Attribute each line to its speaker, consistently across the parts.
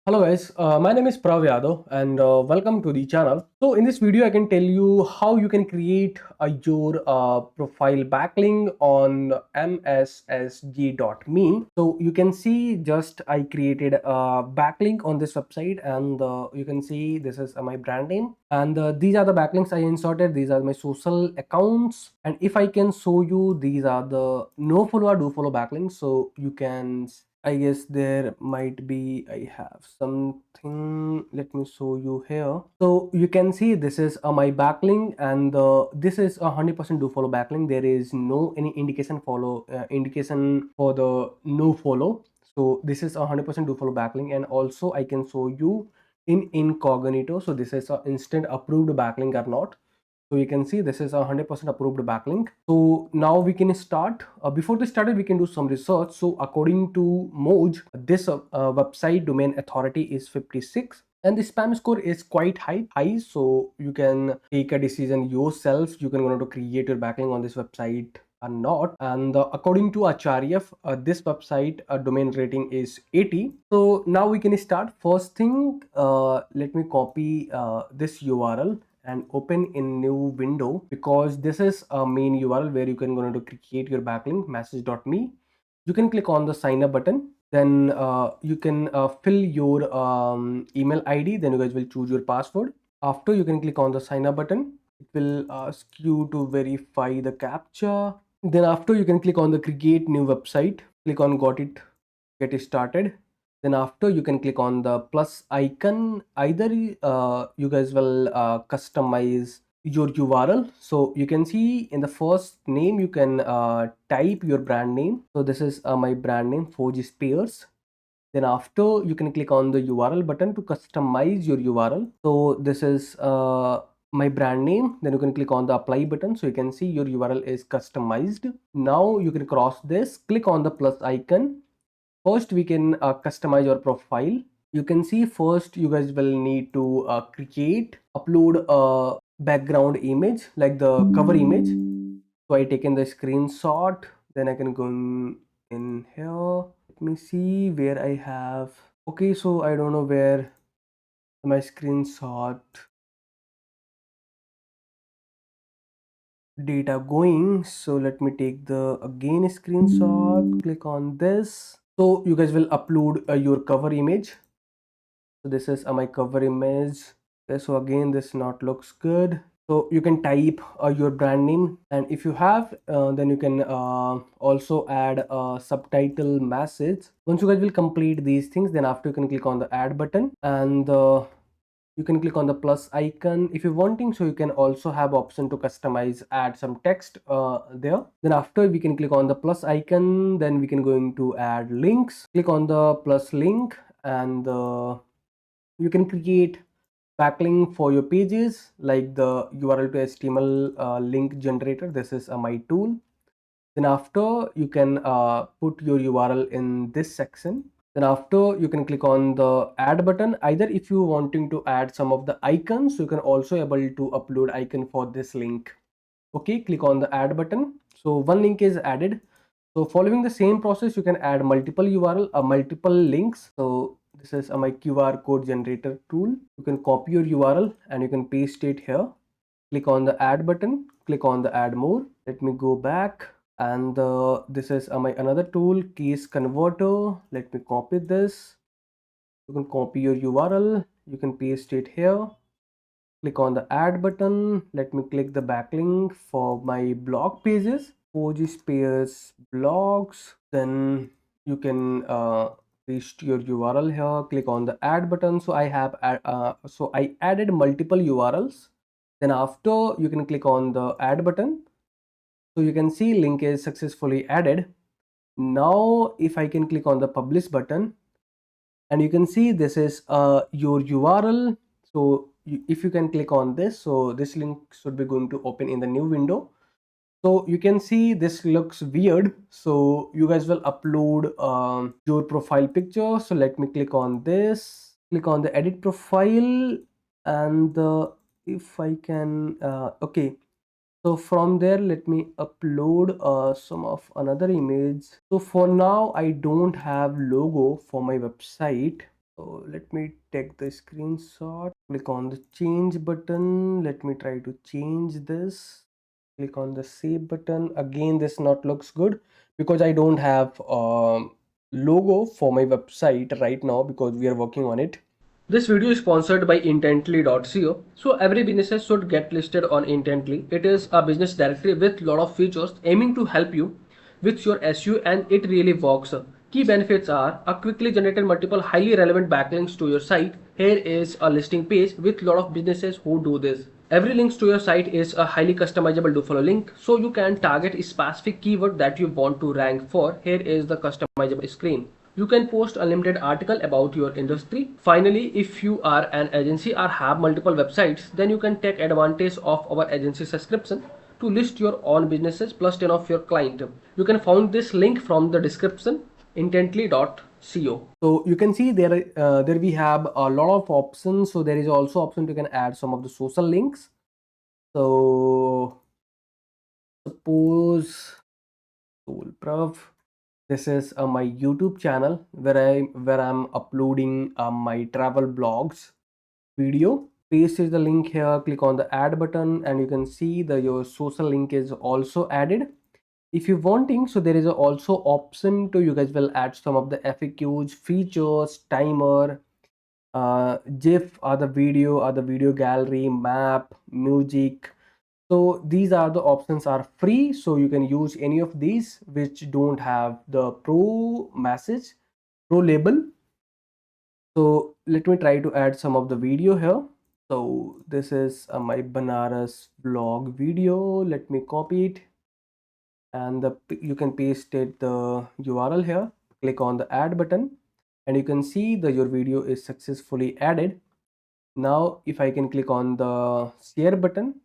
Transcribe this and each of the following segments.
Speaker 1: Hello guys, my name is Prav Yadav and welcome to the channel. So in this video I can tell you how you can create your profile backlink on mssg.me. So you can see just I created a backlink on this website and you can see this is my brand name and these are the backlinks I inserted. These are my social accounts, and if I can show you, these are the no follow or do follow backlinks. So you can, I guess there might be, I have something, let me show you here. So you can see this is my backlink, and this is 100% do follow backlink. There is no any indication indication for the no follow. So this is 100% do follow backlink, and also I can show you in incognito. So this is a instant approved backlink or not. So you can see this is a 100% approved backlink. So now we can start. Before this started, we can do some research. So according to Moj, this website domain authority is 56 and the spam score is quite high. So you can take a decision yourself. You can go to create your backlink on this website or not. And according to Acharya, this website domain rating is 80. So now we can start. First thing, let me copy this URL and open in new window, because this is a main URL where you can go to create your backlink message.me. You can click on the sign up button, then you can fill your email ID, then you guys will choose your password. After, you can click on the sign up button. It will ask you to verify the captcha. Then after, you can click on the create new website, click on get it started. Then after, you can click on the plus icon. Either you guys will customize your URL. So you can see in the first name you can type your brand name. So this is my brand name, 4G Spears. Then after, you can click on the URL button to customize your URL. So this is my brand name. Then you can click on the apply button. So you can see your URL is customized. Now you can cross this, click on the plus icon. First, we can customize your profile. You can see first you guys will need to upload a background image like the cover image. So I taken the screenshot, then I can go in here. Let me see where I have. Okay, so I don't know where my screenshot data going. So let me take the again screenshot, click on this. So you guys will upload your cover image. So this is my cover image. Okay, so again this not looks good. So you can type your brand name, and if you have then you can also add a subtitle message. Once you guys will complete these things, then after you can click on the add button, and you can click on the plus icon if you're wanting. So you can also have option to customize, add some text there. Then after, we can click on the plus icon, then we can going to add links. Click on the plus link, and you can create backlink for your pages like the URL to HTML link generator. This is my tool. Then after, you can put your URL in this section. Then after, you can click on the add button. Either if you wanting to add some of the icons, you can also able to upload icon for this link. Okay, click on the add button. So one link is added. So following the same process, you can add multiple URL, multiple links. So this is my QR code generator tool. You can copy your URL and you can paste it here. Click on the add button, click on the add more. Let me go back, and this is my another tool, case converter. Let me copy this. You can copy your URL, you can paste it here. Click on the add button. Let me click the backlink for my blog pages, 4G Spares blogs. Then you can paste your URL here. Click on the add button. So I added multiple URLs. Then after, you can click on the add button. So you can see link is successfully added. Now if I can click on the publish button, and you can see this is your URL. So if you can click on this, so this link should be going to open in the new window. So you can see this looks weird. So you guys will upload your profile picture. So let me click on this, click on the edit profile, and if I can okay, so from there, let me upload some of another image. So for now, I don't have logo for my website. So let me take the screenshot, click on the change button. Let me try to change this. Click on the save button. Again, this not looks good because I don't have logo for my website right now because we are working on it. This video is sponsored by intently.co. So every business should get listed on Intently. It is a business directory with lot of features aiming to help you with your SEO, and it really works. Key benefits are a quickly generated multiple highly relevant backlinks to your site. Here is a listing page with lot of businesses who do this. Every link to your site is a highly customizable do follow link, so you can target a specific keyword that you want to rank for. Here is the customizable screen. You can post unlimited article about your industry. Finally, if you are an agency or have multiple websites, then you can take advantage of our agency subscription to list your own businesses plus 10 of your client. You can find this link from the description intently.co. So you can see there we have a lot of options. So there is also option to can add some of the social links. So suppose Soulprav, this is my YouTube channel where I'm uploading my travel blogs video. Paste is the link here, click on the add button, and you can see your social link is also added. If you wanting, so there is also option to you guys will add some of the FAQs, features, timer, GIF or the video gallery, map, music. So these are the options are free, so you can use any of these which don't have the pro label. So let me try to add some of the video here. So this is my Banaras vlog video. Let me copy it, and you can paste it the URL here. Click on the add button, and you can see your video is successfully added. Now if I can click on the share button,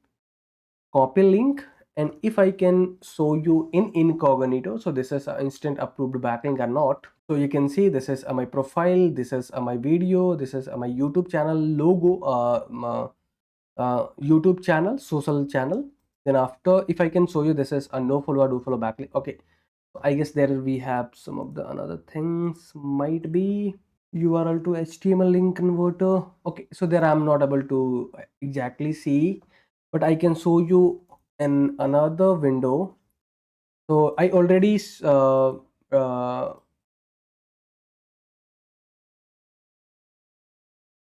Speaker 1: copy link, and if I can show you in incognito, so this is an instant approved backlink or not. So you can see this is my profile, this is my video, this is my YouTube channel logo, YouTube channel, social channel. Then after, if I can show you, this is a no follow or do follow backlink. Okay, I guess there we have some of the another things, might be URL to HTML link converter. Okay, so there I'm not able to exactly see, but I can show you in another window. So I already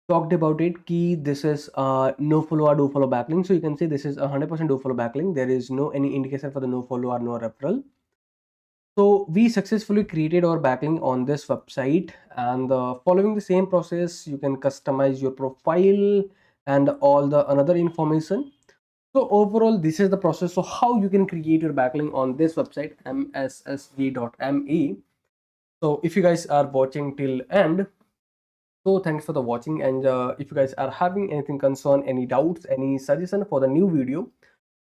Speaker 1: talked about it. Key, this is no follow or do follow backlink. So you can see this is 100% do follow backlink. There is no any indication for the no follow or no referral. So we successfully created our backlink on this website, and following the same process, you can customize your profile and all the another information. So overall, this is the process. So how you can create your backlink on this website, mssg.me. So if you guys are watching till end, so thanks for the watching, and if you guys are having anything concern, any doubts, any suggestion for the new video,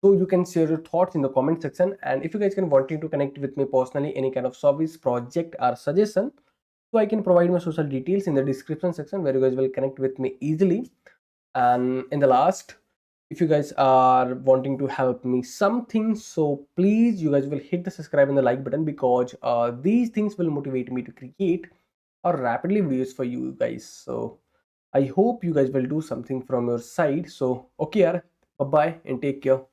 Speaker 1: so you can share your thoughts in the comment section. And if you guys can wanting to connect with me personally, any kind of service, project or suggestion, so I can provide my social details in the description section where you guys will connect with me easily. And in the last, if you guys are wanting to help me something, so please you guys will hit the subscribe and the like button, because these things will motivate me to create or rapidly videos for you guys. So I hope you guys will do something from your side. So okay, bye bye and take care.